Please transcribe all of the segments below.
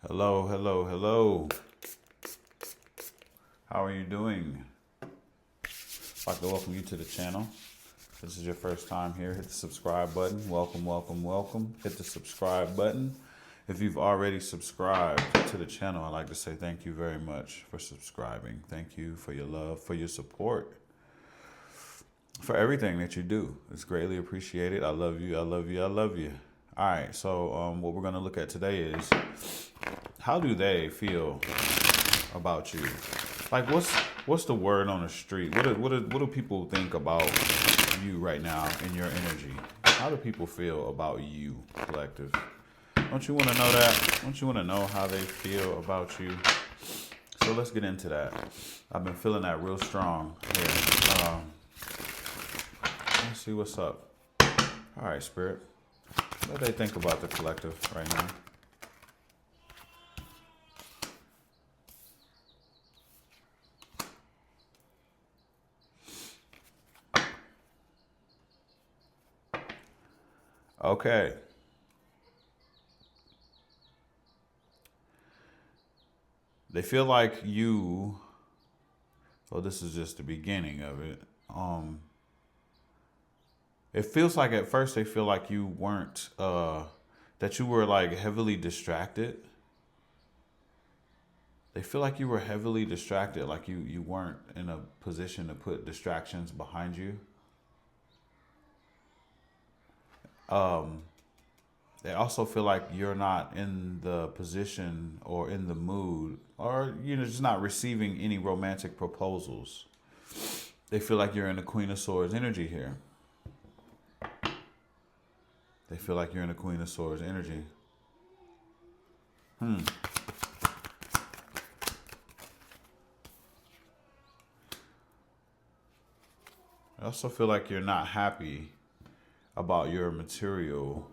Hello, hello, hello. How are you doing? I'd like to welcome you to the channel. If this is your first time here, hit the subscribe button. Welcome, welcome, welcome. Hit the subscribe button. If you've already subscribed to the channel, I'd like to say thank you very much for subscribing. Thank you for your love, for your support, for everything that you do. It's greatly appreciated. I love you, I love you, I love you. All right, so what we're going to look at today is how do they feel about you? Like, what's the word on the street? What do people think about you right now in your energy? How do people feel about you, collective? Don't you want to know that? Don't you want to know how they feel about you? So let's get into that. I've been feeling that real strong here. Let's see what's up. All right, Spirit. What do they think about the collective right now? Okay. They feel like you, well, this is just the beginning of it. It feels like at first they feel like you weren't, that you were like heavily distracted. They feel like you were heavily distracted, like you weren't in a position to put distractions behind you. They also feel like you're not in the position or in the mood or, just not receiving any romantic proposals. They feel like you're in the Queen of Swords energy here. They feel like you're in the Queen of Swords energy. I also feel like you're not happy about your material.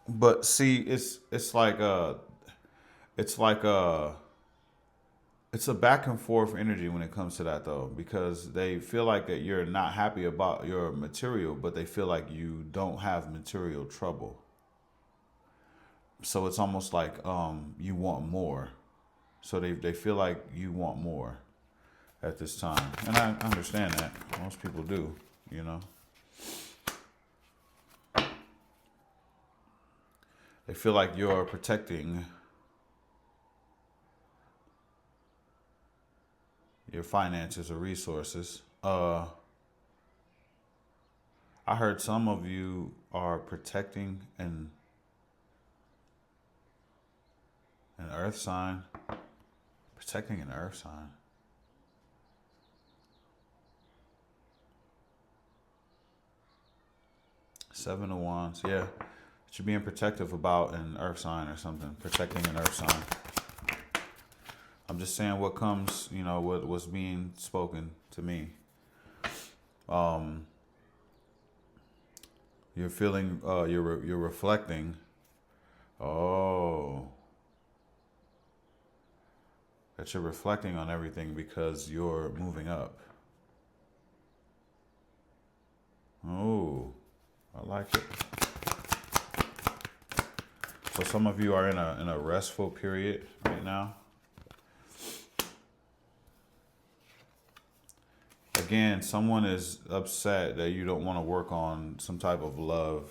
But see, it's like it's a back and forth energy when it comes to that though, because they feel like that you're not happy about your material, but they feel like you don't have material trouble. So it's almost like you want more. So they feel like you want more at this time. And I understand that. Most people do, you know. They feel like you're protecting your finances or resources. I heard some of you are protecting an earth sign. Protecting an earth sign. Seven of Wands, yeah. That you're being protective about an earth sign or something. Protecting an earth sign. I'm just saying what comes, what's being spoken to me. You're feeling, you're reflecting. Oh, that you're reflecting on everything because you're moving up. Oh, I like it. So some of you are in a restful period right now. Again, someone is upset that you don't want to work on some type of love.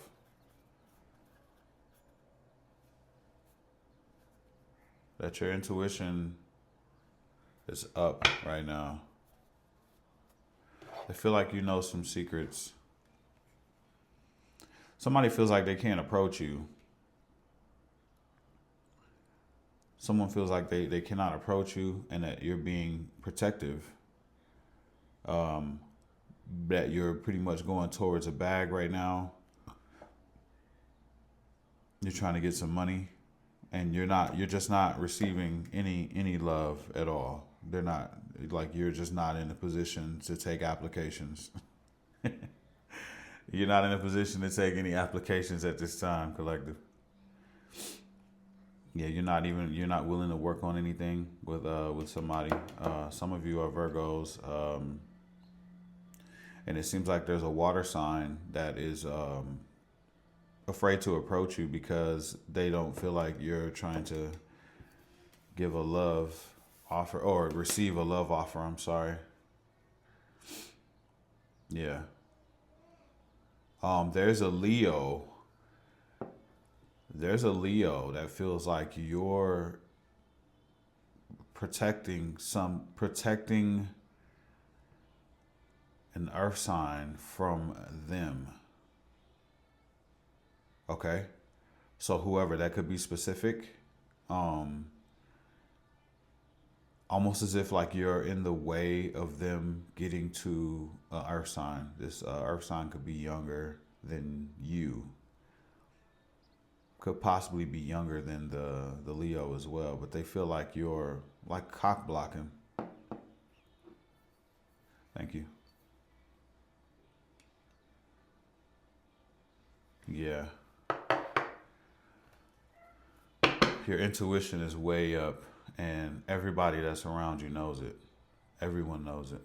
That your intuition is up right now. They feel like you know some secrets. Somebody feels like they can't approach you. Someone feels like they cannot approach you and that you're being protective. That you're pretty much going towards a bag right now. You're trying to get some money and you're just not receiving any love at all. They're not, like, you're just not in a position to take applications. You're not in a position to take any applications at this time, collective. Yeah, you're not willing to work on anything with somebody. Some of you are Virgos, and it seems like there's a water sign that is afraid to approach you because they don't feel like you're trying to give a love offer or receive a love offer. I'm sorry. Yeah. There's a Leo. There's a Leo that feels like you're protecting an earth sign from them. Okay? So whoever that could be specific, um almost as if like you're in the way of them getting to an earth sign. This earth sign could be younger than you, could possibly be younger than the Leo as well, but they feel like you're like cock blocking. Thank you. Yeah. Your intuition is way up, and everybody that's around you knows it. Everyone knows it.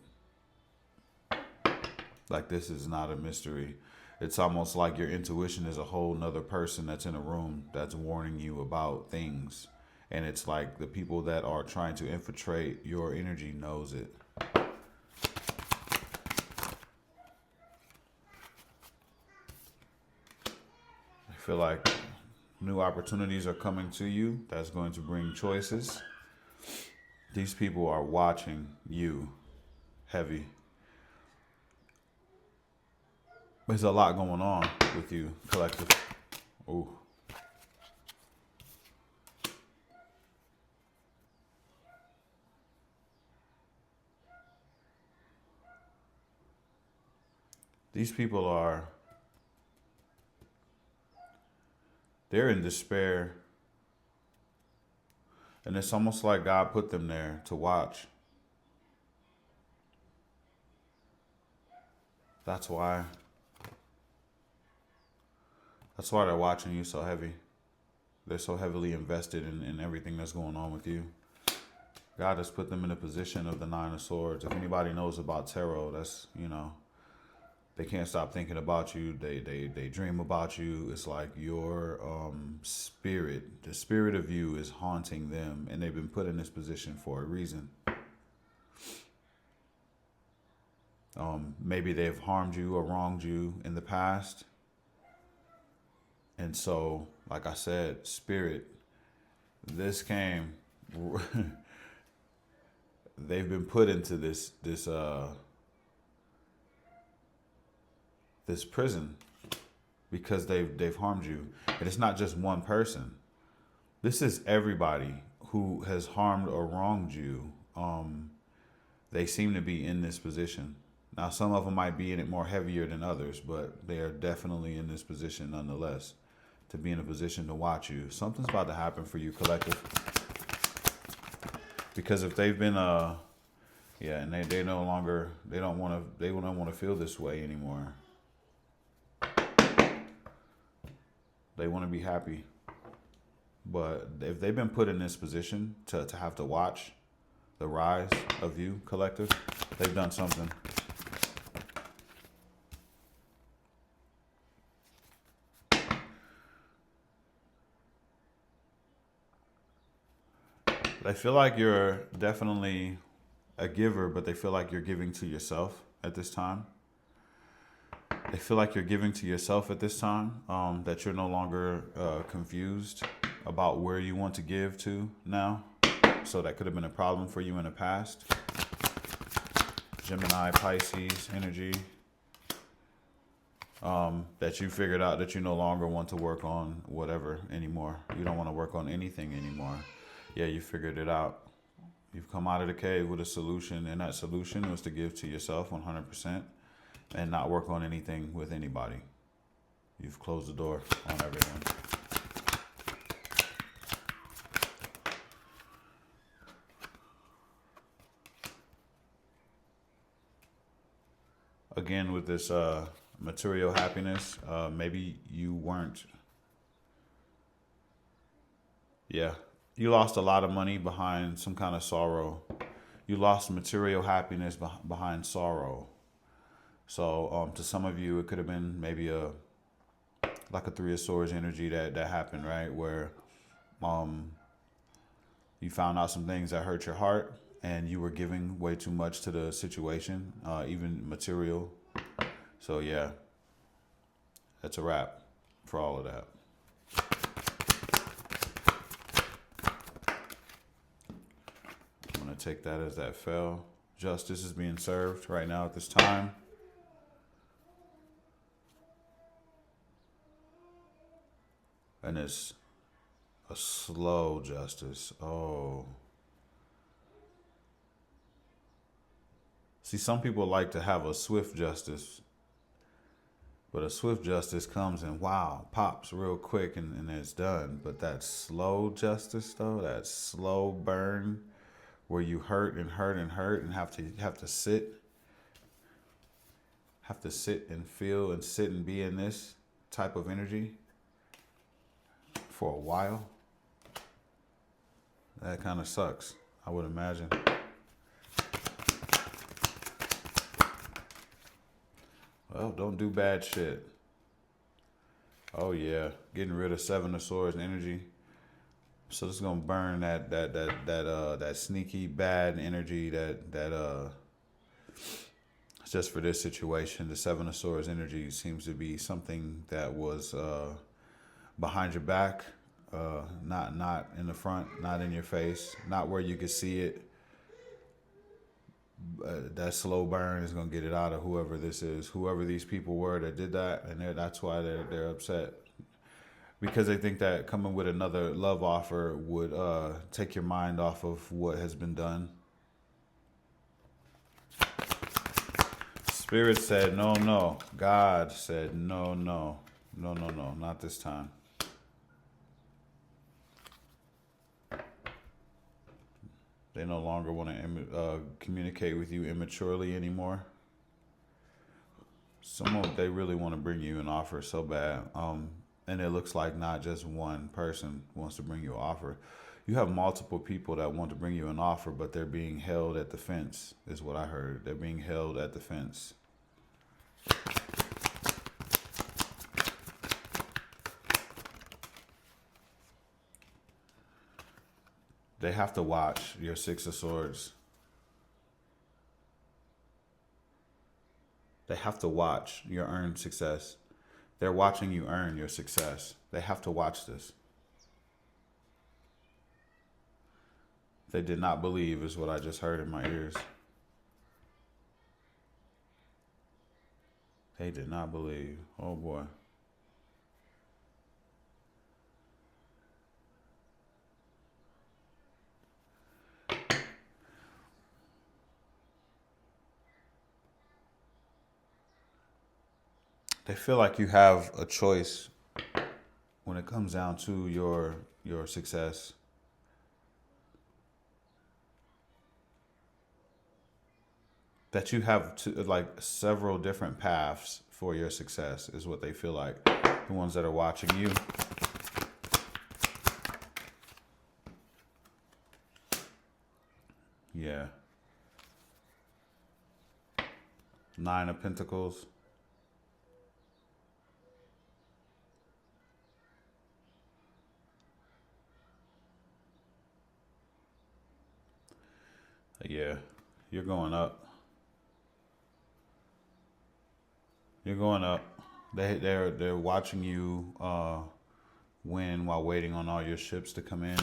Like, this is not a mystery. It's almost like your intuition is a whole nother person that's in a room that's warning you about things. And it's like the people that are trying to infiltrate your energy knows it. I feel like new opportunities are coming to you that's going to bring choices. These people are watching you heavy. There's a lot going on with you, collective. Ooh. These people they're in despair. And it's almost like God put them there to watch. That's why. That's why they're watching you so heavy. They're so heavily invested in everything that's going on with you. God has put them in a position of the Nine of Swords. If anybody knows about tarot, that's, they can't stop thinking about you. They dream about you. It's like your spirit, the spirit of you is haunting them, and they've been put in this position for a reason. Maybe they've harmed you or wronged you in the past. And so, like I said, spirit, this came. They've been put into this prison because they've harmed you, and it's not just one person. This is everybody who has harmed or wronged you. They seem to be in this position. Now, some of them might be in it more heavier than others, but they are definitely in this position nonetheless, to be in a position to watch you. Something's about to happen for you, collective. Because if they've been and they no longer, they don't want to feel this way anymore. They want to be happy. But if they've been put in this position to have to watch the rise of you, collective, they've done something. They feel like you're definitely a giver, but they feel like you're giving to yourself at this time. They feel like you're giving to yourself at this time, that you're no longer confused about where you want to give to now. So that could have been a problem for you in the past. Gemini, Pisces energy. That you figured out that you no longer want to work on whatever anymore. You don't want to work on anything anymore. Yeah, you figured it out. You've come out of the cave with a solution, and that solution was to give to yourself 100% and not work on anything with anybody. You've closed the door on everything. Again, with this material happiness, maybe you weren't Yeah. You lost a lot of money behind some kind of sorrow. You lost material happiness behind sorrow. So to some of you, it could have been maybe like a Three of Swords energy that happened, right? Where um, you found out some things that hurt your heart, and you were giving way too much to the situation, even material. So yeah, that's a wrap for all of that. I'm gonna take that as that fell. Justice is being served right now at this time. And it's a slow justice. Oh. See, some people like to have a swift justice, but a swift justice comes and wow, pops real quick and it's done. But that slow justice though, that slow burn where you hurt and hurt and hurt and have to sit and feel and sit and be in this type of energy for a while. That kind of sucks, I would imagine. Well, don't do bad shit. Oh yeah, getting rid of Seven of Swords energy. So this is gonna burn that sneaky bad energy that just for this situation. The Seven of Swords energy seems to be something that was behind your back, not in the front, not in your face, not where you could see it. That slow burn is gonna get it out of whoever this is, whoever these people were that did that, and that's why they're upset because they think that coming with another love offer would take your mind off of what has been done. Spirit said no, no. God said no, no, no, no, no, not this time. They no longer want to communicate with you immaturely anymore. They really want to bring you an offer so bad. And it looks like not just one person wants to bring you an offer. You have multiple people that want to bring you an offer, but they're being held at the fence, is what I heard. They're being held at the fence. They have to watch your Six of Swords. They have to watch your earned success. They're watching you earn your success. They have to watch this. They did not believe, is what I just heard in my ears. They did not believe. Oh boy. They feel like you have a choice when it comes down to your success. That you have like several different paths for your success is what they feel like. The ones that are watching you. Yeah. Nine of Pentacles. Yeah, you're going up. You're going up. They're watching you win while waiting on all your ships to come in.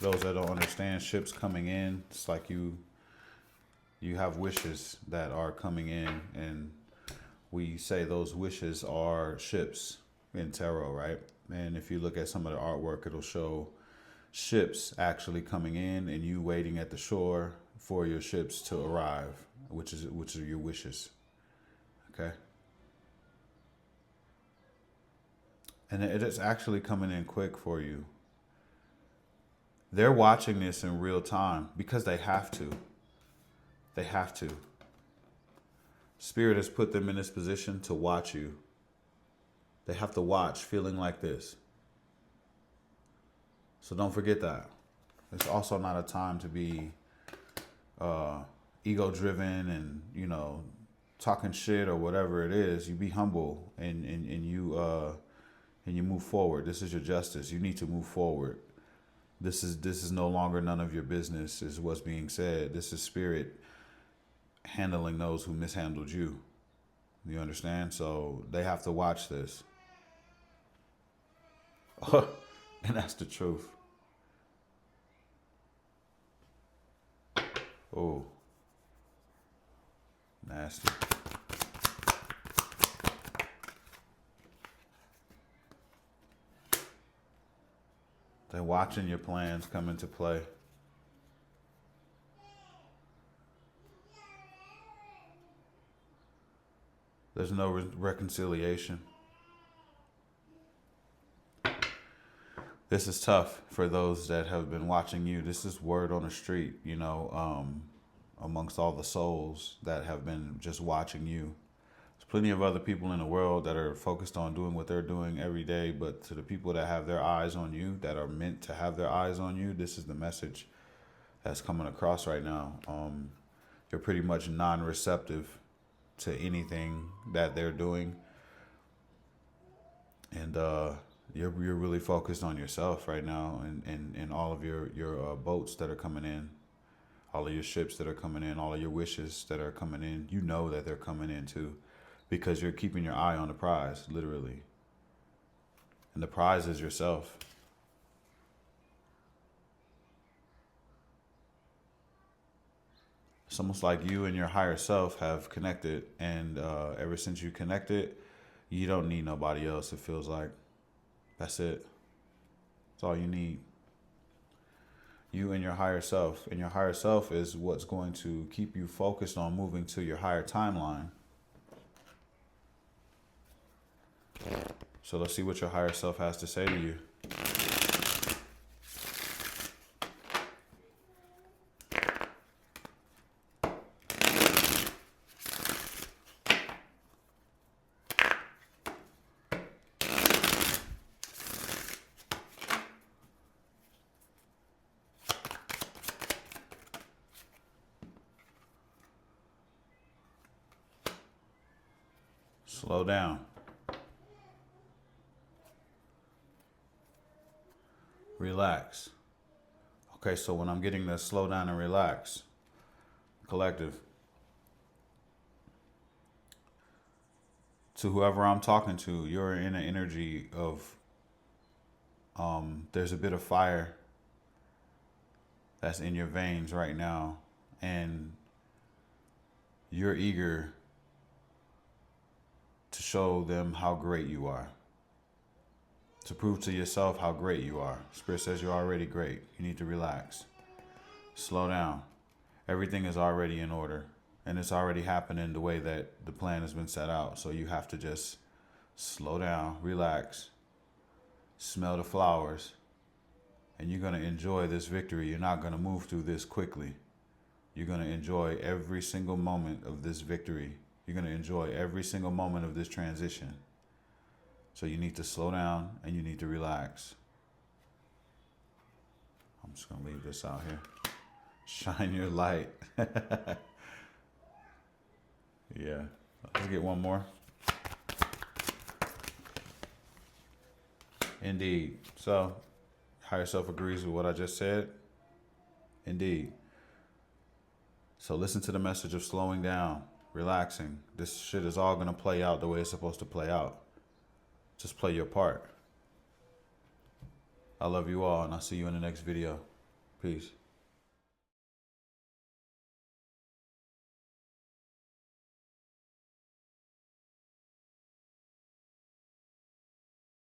Those that don't understand, ships coming in, it's like you have wishes that are coming in, and we say those wishes are ships in tarot, right? And if you look at some of the artwork, it'll show ships actually coming in and you waiting at the shore for your ships to arrive, which are your wishes. Okay? And it is actually coming in quick for you. They're watching this in real time because they have to. They have to. Spirit has put them in this position to watch you. They have to watch feeling like this. So don't forget that. It's also not a time to be ego driven and, you know, talking shit or whatever it is. You be humble and you move forward. This is your justice. You need to move forward. This is no longer none of your business, is what's being said. This is spirit handling those who mishandled you. You understand? So they have to watch this. And that's the truth. Oh, nasty. They're watching your plans come into play. There's no reconciliation. This is tough for those that have been watching you. This is word on the street, you know, amongst all the souls that have been just watching you. There's plenty of other people in the world that are focused on doing what they're doing every day, but to the people that have their eyes on you, that are meant to have their eyes on you, this is the message that's coming across right now. You're pretty much non-receptive to anything that they're doing, and you're really focused on yourself right now, and all of your boats that are coming in, all of your ships that are coming in, all of your wishes that are coming in. You know that they're coming in too, because you're keeping your eye on the prize, literally, and the prize is yourself. It's almost like you and your higher self have connected, and ever since you connected, you don't need nobody else. It feels like that's it. That's all you need. You and your higher self. And your higher self is what's going to keep you focused on moving to your higher timeline. So let's see what your higher self has to say to you. Slow down. Relax. Okay, so when I'm getting this slow down and relax, collective, to whoever I'm talking to, you're in an energy of, there's a bit of fire that's in your veins right now, and you're eager to show them how great you are, to prove to yourself how great you are. Spirit says you're already great. You need to relax. Slow down. Everything is already in order, and it's already happening the way that the plan has been set out. So you have to just slow down, relax, smell the flowers, and you're going to enjoy this victory. You're not going to move through this quickly. You're going to enjoy every single moment of this victory. You're going to enjoy every single moment of this transition. So you need to slow down and you need to relax. I'm just going to leave this out here. Shine your light. Yeah. Let's get one more. Indeed. So, higher self agrees with what I just said. Indeed. So listen to the message of slowing down, relaxing. This shit is all going to play out the way it's supposed to play out. Just play your part. I love you all, and I'll see you in the next video. Peace.